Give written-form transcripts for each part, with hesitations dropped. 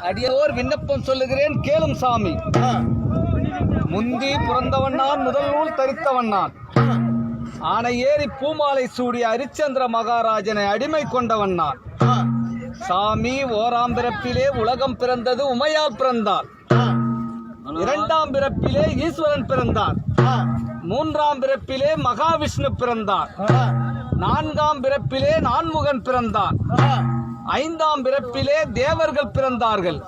அடியோர் விண்ணப்பம் சொல்லுகிறேன் கேளும் சாமி. முந்தி பிறந்தவன் நான், முதல் நூல் தரித்தவன் நான். ஆனை ஏறி பூமாலை சூடிய ஹரிச்சந்திர மகாராஜனை அடிமை கொண்டவன் நான். சாமி ஓராம் பிறப்பிலே உலகம் பிறந்தது, உமையால் பிறந்தார். இரண்டாம் பிறப்பிலே ஈஸ்வரன் பிறந்தார். மூன்றாம் பிறப்பிலே மகாவிஷ்ணு பிறந்தார். நான்காம் பிறப்பிலே நான்முகன் பிறந்தார். ஐந்தாம் பிறப்பிலே தேவர்கள் பிறந்தார்கள்.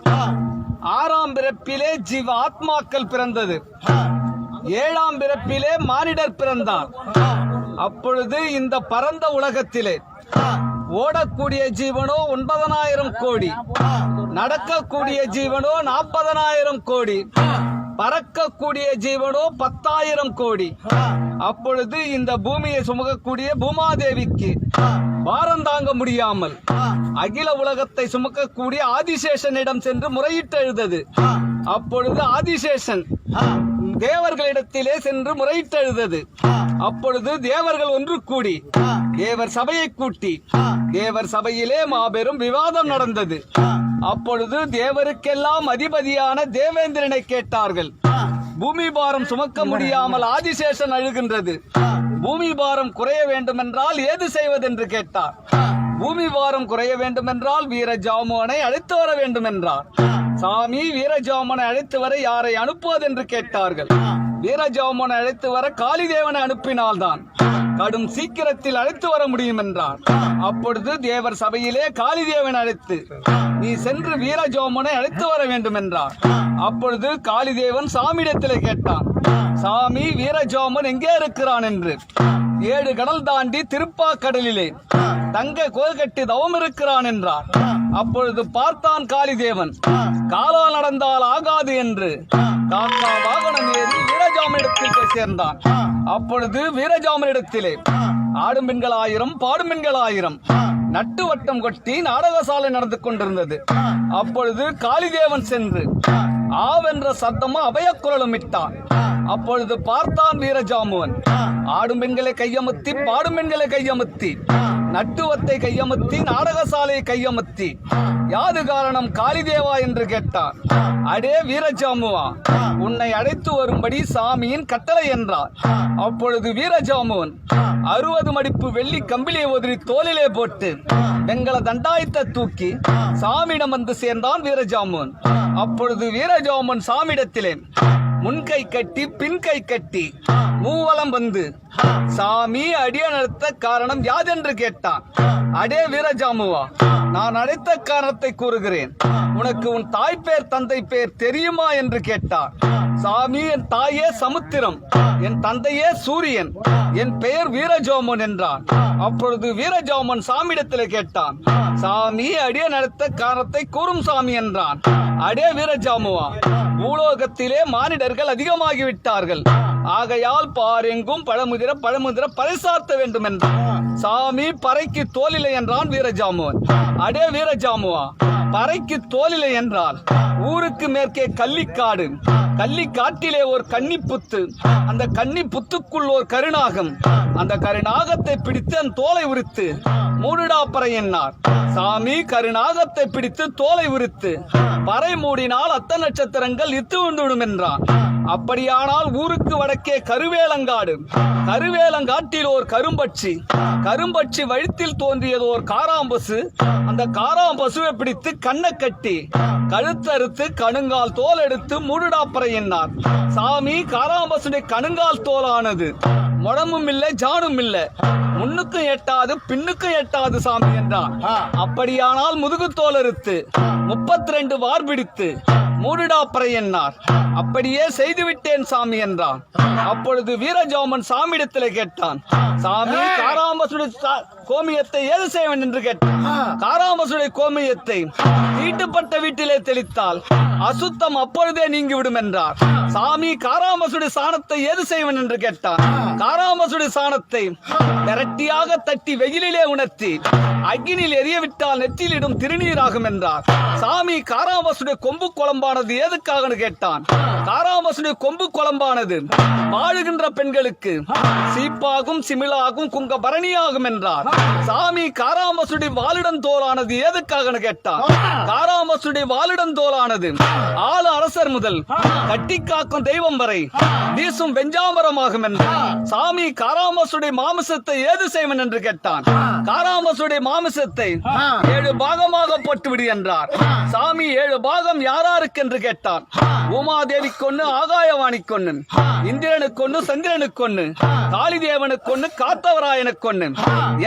ஆறாம் பிறப்பிலே ஜீவ ஆத்மாக்கள் பிறந்தது. ஏழாம் பிறப்பிலே மானிடர் பிறந்தார். அப்பொழுது இந்த பரந்த உலகத்திலே ஓடக்கூடிய ஜீவனோ 9,000 கோடி, நடக்கக்கூடிய ஜீவனோ 40,000 கோடி, பறக்கக்கூடிய ஜீவனோ 10,000 கோடி. அப்பொழுது இந்த பூமியை சுமக்கக்கூடிய பூமாதேவிக்கு பாரம் தாங்க முடியாமல் அகில உலகத்தை சுமக்கக்கூடிய ஆதிசேஷனிடம் சென்று முறையிட்டு எழுதது. அப்பொழுது ஆதிசேஷன் தேவர்களிடத்திலே சென்று முறையிட்டு எழுதது. அப்பொழுது தேவர்கள் ஒன்று கூடி தேவர் சபையை கூட்டி தேவர் சபையிலே மாபெரும் விவாதம் நடந்தது. அப்பொழுது தேவருக்கெல்லாம் அதிபதியான தேவேந்திரனை கேட்டார்கள். பூமி பாரம் சுமக்க முடியாமல் ஆதிசேஷன் அழுகின்றது. பூமி பாரம் குறைய வேண்டுமென்றால் ஏது செய்வதென்று கேட்டார். பூமி பாரம் குறைய வேண்டுமென்றால் வீரஜாமுவனை அழைத்து வர வேண்டும் என்றார். சாமி வீரஜாமுவனை அழைத்து வர யாரை அனுப்புவதென்று கேட்டார்கள். வீரஜாமுவனை அழைத்து வர காளிதேவனை அனுப்பினால்தான் கடும் சீக்கிரத்தில் அழைத்து வர முடியும் என்றார். அப்பொழுது தேவர் சபையிலே காளிதேவன் அழைத்து நீ சென்று வீரஜாமுவனை அழைத்து வர வேண்டும் என்றார். அப்பொழுது காளிதேவன் சாமியிடத்திலே கேட்டான், சாமி வீரஜாமுவன் எங்கே இருக்கிறான் என்று. 7 கடல் தாண்டி திருப்பாக்கடலிலே தங்க கோல் கட்டி தவம் இருக்கிறான் என்றார். அப்பொழுது பார்த்தான் காளிதேவன், காலால் நடந்தால் ஆகாது என்று காக்கா வாகனம் ஏறி வீரஜாமனிடத்தில் போய் சேர்ந்தான். அப்பொழுது வீரஜாமனிடத்திலே ஆடும் பெண்கள் 1000, பாடும் பெண்கள் 1000 நட்டு வட்டம் கொட்டி நாடகசாலை நடந்து கொண்டிருந்தது. அப்பொழுது காளிதேவன் சென்று ஆவென்ற சத்தமும் அபயக்குரலும் இட்டான். அப்பொழுது பார்த்தான் வீரஜாமுவன் ஆடும் பெண்களை கையமுத்தி, பாடும் பெண்களை கையமுத்தி, நட்டுவத்தை கையமுத்தி, நாடகசாலையை கையமுத்தி, யாது காரணம் காளிதேவா என்று கேட்டார். அடே வீரஜாமுவா, உன்னை அழைத்து வரும்படி சாமியின் கட்டளை என்றார். அப்பொழுது வீரஜாமுவன் 60 மடிப்பு வெள்ளி கம்பிலியை உதறி தோளிலே போட்டு பெண்களை தண்டாயத்தை தூக்கி சாமியிடம் வந்து சேர்ந்தான் வீரஜாமுவன். அப்பொழுது வீரஜாமுவன் சாமியிடத்திலே முன்கை கட்டி பின் கை கட்டி மூவலம் வந்து சாமி அடிய நடத்த காரணம் யாதென்று கேட்டான். அடே வீரஜாமுவா, நான் அழைத்த காரணத்தை கூறுகிறேன். உனக்கு உன் தாய் பேர் தந்தை பேர் தெரியுமா என்று கேட்டார். சாமி, என் தாயே சமுத்திரம், என் தந்தையே சூரியன், என் பெயர் வீரஜாமுவன் என்றான். அப்பொழுது வீரஜாமுவன் சாமியிடத்தில் கேட்டான், சாமி அடிய நடத்த காரணத்தை கூறும் சாமி என்றான். அடே வீரஜாமுவா, பூலோகத்திலே மானிடர்கள் அதிகமாகிவிட்டார்கள். ஆகையால் பாரெங்கும் பழமுதிர பறைசார்த்த வேண்டும் என்றான். சாமி, பறைக்கு தோலில்லை என்றான் வீரஜாமுவன். அடே வீரஜாமுவா, பறைக்கு தோலில்லை என்றால் ஊருக்கு மேற்கே கள்ளிக்காடு, கள்ளிக்காட்டிலே ஒரு கன்னிப்புத்து, அந்த கன்னிப்புத்துக்குள் ஒரு கருநாகம், அந்த கருநாகத்தை பிடித்து அந்த தோலை உரித்து மூடுடாப்பறை என்னார். சாமி, கருநாகத்தை பிடித்து தோலை உரித்து பறை மூடினால் அத்த நட்சத்திரங்கள் இத்து விடும் என்றான். அப்படியானால் ஊருக்கு வடக்கே கருவேலங்காடு, கருவேலங்காட்டில் ஒரு கரும்பட்சி, கரும்பட்சி வழித்தில் தோன்றியது ஒரு காராம்பசு, அந்த காராம்பசுவை பிடித்து கண்ணை கட்டி கழுத்தறுத்து கணுங்கால் தோல் எடுத்து மூடுடாப்பறை என்னார். சாமி, காராம்பசுடைய கணுங்கால் தோலானது முடமும் இல்லை ஜானும் இல்லை, முன்னுக்கும் எட்டாது பின்னுக்கும் எட்டாது சாமி என்றார். அப்படியானால் முதுகு தோல் அறுத்து 32 வார் பிடித்து மூடுடாப்பறை என்னார். அப்படியே செய்துவிட்டேன் சாமி என்றான். அப்பொழுது வீரஜாமுவன் சாமியிடத்தில் கேட்டான், சாமி, காராம்பசுடைய கோமியத்தை ஏது செய்வன் என்று கேட்டான். காராம்பசுடைய கோமியத்தை தீட்டுப்பட்ட வீட்டிலே தெளித்தால் அசுத்தம் அப்பொழுதே நீங்கிவிடும் என்றார். சாமி, காராம்பசுடைய சாணத்தை ஏது செய்வன் என்று கேட்டான். காராம்பசுடைய சாணத்தை விரட்டியாக தட்டி வெயிலிலே உணர்த்தி அக்கினில் எரியவிட்டால் நெற்றியிலிடும் திருநீராகும் என்றார். சாமி, காராம்பசுடைய கொம்பு குழம்பானது ஏதுக்காக கேட்டான். காராமசுடைய கொம்பு குழம்பானது வாழுகின்ற பெண்களுக்கு சீப்பாகும் சிமிழாகும் குங்க பரணியாகும் என்றார். சாமி காராமசுடைய வாலிடம் தோலானது எதுக்காக கேட்டார். காராமசுடைய வாலிடம் தோலானது ஆளு அரசர் முதல் கட்டி காக்கும் தெய்வம் வரை வீசும் வெஞ்சாமரமாகும் என்றார். சாமி காராமசுடைய மாமிசத்தை ஏது செய்வன் என்று கேட்டான். காராமசுடைய மாமிசத்தை 7 பாகமாக போட்டுவிடு என்றார். சாமி 7 பாகம் யாராருக்கு என்று கேட்டார். உமாதேவி கொன்னு, ஆகாயவாணி கொன்னு, இந்திரனுக்கு கொன்னு, சந்திரனுக்கு கொன்னு, காளிதேவனுக்கு கொன்னு, காத்தவராயனுக்கு கொன்னு,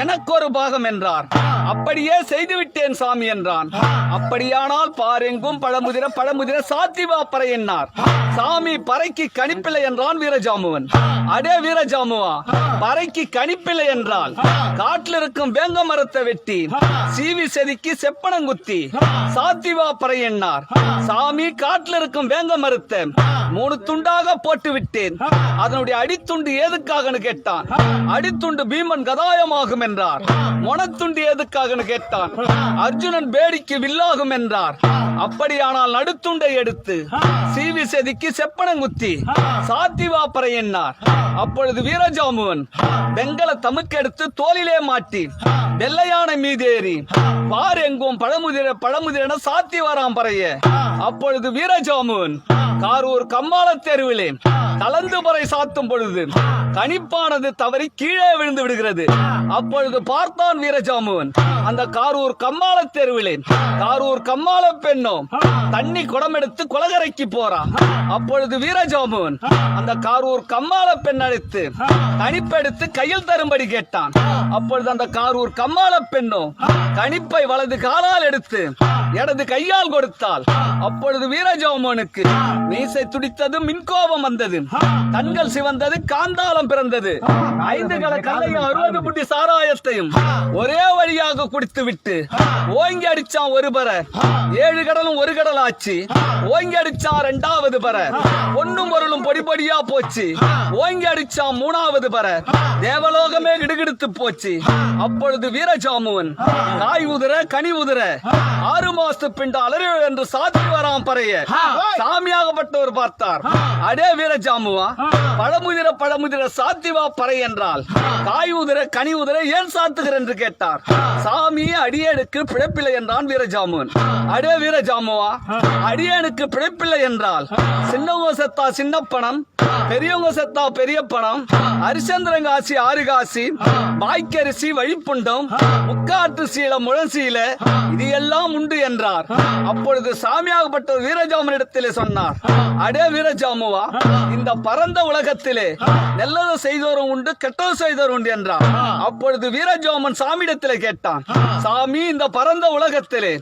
எனக்கு ஒரு பாகம் என்றார். அப்படியே செய்துவிட்டேன் சாமி என்றான். அப்படியானால் பாரெங்கும் பழமுதிர சாத்திவா பறை என்னார். சாமி பறைக்கு கணிப்பில்லை என்றான் வீரஜாமுவன். அடே வீரஜாமுவா, பறைக்கு கணிப்பில்லை என்றால் காட்டில் இருக்கும் வேங்க மரத்தை வெட்டி சீவி செதுக்கி செப்பனங்குத்தி சாத்திவா பறை என்னார். சாமி காட்டில் இருக்கும் வேங்க மரத்தை 3 துண்டாக போட்டு விட்டேன். அதனுடைய அடித்துண்டு ஏதுக்காக கேட்டான். அடித்துண்டு பீமன் கதாயமாகும் என்றார். மொனத்துண்டு எதுக்காக கேட்டான். அர்ஜுனன் பேடிக்கு வில்லாகும் என்றார். அப்படியானால் நடுத்துண்டை எடுத்து சீவி செதுக்கி செப்பனங்குத்தி சாத்திவா பறை என்னார். அப்பொழுது வீரஜாமுவன் வெங்கல தமுக்கெடுத்து தோளிலே மாட்டி வெள்ளையான மீதேறி பார் எங்கும் பழமுதிரென சாத்தி வராம் பறைய. அப்பொழுது வீரஜாமுவன் காரூர் கம்மாள தெருவிலே கலந்து பறை சாத்தும் பொழுது கணிப்பானது தவறி கீழே விழுந்து விடுகிறது. அப்பொழுது பார்த்தான் வீரஜாமுவன் அந்த காரூர் கம்மாள தெருவிலே காரூர் கம்மாள பெண்ணோ தண்ணி குடம் எடுத்து குளகரைக்கு போறான். அப்பொழுது வீரஜாமுவன் அந்த காரூர் கம்மாள பெண் அழைத்து கணிப்பெடுத்து கையில் தரும்படி கேட்டான். அப்பொழுது அந்த காரூர் கம்மாள பெண்ணோ கணிப்பை வலது காலால் எடுத்து இடது கையால் கொடுத்தாள். அப்பொழுது வீரஜாமுவனுக்கு மீசை துடித்தது, மின்கோபம் வந்தது, கண்கள் சிவந்தது, காந்தாளம் பிறந்தது. 5 கல கல்லையும் 60 புட்டி சாராயத்தையும் ஒரே வழியாக குடித்து விட்டு ஓங்கி அடிச்சான் ஒரு பர. 7 கடலும் 1 கடல் ஆச்சு. ஓங்கி அடிச்சான் 2வது பர. பொன்னும் பொருளும் பொடி பொடியா போச்சு. ஓங்கி அடிச்சான் 3வது பர. தேவலோகமே கிடுகிடுத்து போச்சு. அப்பொழுது வீரஜாமுவன் காய் உதிர கனி உதிர 6 மாசத்து பிண்ட அலறு என்று சாத்தி வராம் பறைய. சாமியாகப்பட்டவர் பார்த்தார். அடே வீரஜாமுவா, பழமுதிர சாத்திவா பறை என்றால் காய் உதிர கனி உதிர ஏன் சாத்துகிற என்று கேட்டார். சாமி அடியேனுக்கு பிழைப்பில்லை என்றான் வீரஜாமுவன். அடே வீரஜாமுவா, அடியேனுக்கு பிழைப்பில்லை என்றால் சின்னவங்க செத்தா சின்ன பணம், பெரியவங்க செத்தா பெரிய பணம், ஹரிச்சந்திரங்காசி 6 காசி, பாய்க்கரிசி வழிப்புண்டம், முக்காட்டு சீல முழசீல, இது எல்லாம் உண்டு என்றார். அப்பொழுது சாமியாகப்பட்ட வீரஜாமுவனிடத்திலே சொன்னார். அடே வீரஜாமுவா, இந்த பரந்த உலகத்திலே நல்லது செய்தோரும் உண்டு, கெட்டது செய்தோரும் உண்டு என்றார். அப்பொழுது வீரஜாமுவன் சாமியிடத்திலே கேட்டான். சாமி, இந்த பரந்த உலகத்திலே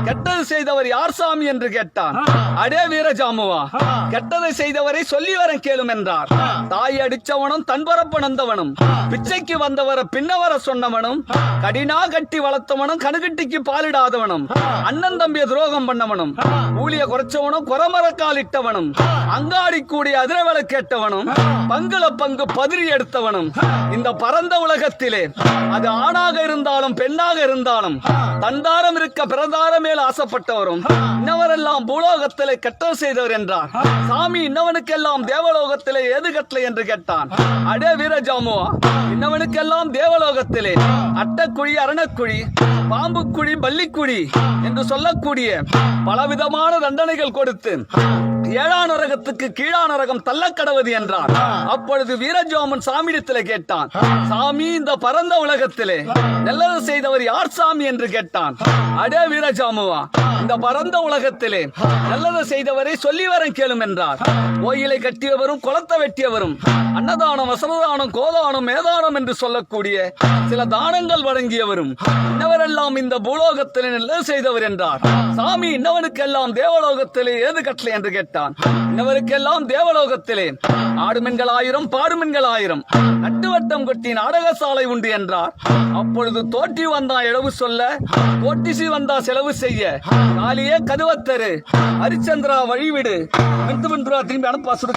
கெட்டது செய்தவர் யார் சாமி என்று கேட்டான். அடே வீரஜாமுவா, கெட்டதை செய்தவரை சொல்லி வர கேளும் என்றார். தாய் அடிச்சவனும் தன்பரப்பு நந்தவனும், பிச்சைக்கு வந்தவர பின்னவர சொன்னவனும், கடினா கட்டி வளர்த்தவனும், கணுகட்டிக்கு பாலிடாதவனும், அண்ணன் தம்பிய துரோகம் பண்ணவனும், ஊழிய குறைச்சவனும், குறமரக்கால் இட்டவனும், அங்காடி கூடிய அதிரவள கேட்டவனும், பங்குல பங்கு பதிரி எடுத்தவனும், இந்த பரந்த உலகத்திலே அது ஆணாக இருந்தாலும் பெண்ணாக இருந்தாலும் தந்தாரம் இருக்க பிரதார மேல் ஆசைப்பட்டவரும், இன்னவரெல்லாம் பூலோகத்திலே கெட்டது செய்தவர் என்றார். சாமி, இன்னவனுக்கெல்லாம் தேவலோகத்திலே ஏது கட்டளை என்று கேட்டான். அடே வீரஜாமுவா, இன்னவனுக்கெல்லாம் தேவலோகத்திலே அட்டக்குழி, அரணக்குழி, பாம்புக்குழி, பள்ளிக்குழி என்று சொல்லக்கூடிய பலவிதமான தண்டனைகள் கொடுத்து 7ஆம் நரகத்துக்கு கீழான நரகம் தள்ளக்கடவது என்றார். அப்பொழுது வீரஜாமுவன் சாமியிடத்திலே கேட்டான். சாமி, இந்த பரந்த உலகத்திலே நல்லது செய்தவர் யார் சாமி என்று கேட்டான். அடே வீரஜாமுவா, இந்த பரந்த உலகத்திலே நல்லது செய்தவரை சொல்லி வர கேளும் என்றார். கோயிலை கட்டியவரும், குளத்தை வெட்டியவரும், அன்னதானம், வசனதானம், கோதானம், மேதானம் என்று சொல்லக்கூடிய சில தானங்கள் வழங்கியவரும், இன்னவரெல்லாம் இந்த பூலோகத்திலே நல்லது செய்தவர் என்றார். சாமி, இன்னவனுக்கெல்லாம் தேவலோகத்திலே ஏது கட்டளை என்று கேட்டான். இன்னவருக்கெல்லாம் தேவலோகத்திலே ஆடுமென்கள் 1000, பாடுமென்கள் 1000, நட்டுவட்டம் கொட்டி நாடகசாலை உண்டு என்றார். அப்பொழுது தோற்றி வந்தா இழவு சொல்ல, கோட்டிசி வந்தா செலவு செய்ய, காலியே கதுவத்தரு, ஹரிச்சந்திரா வழிவிடு, திரும்பி அனுப்பா சுடு.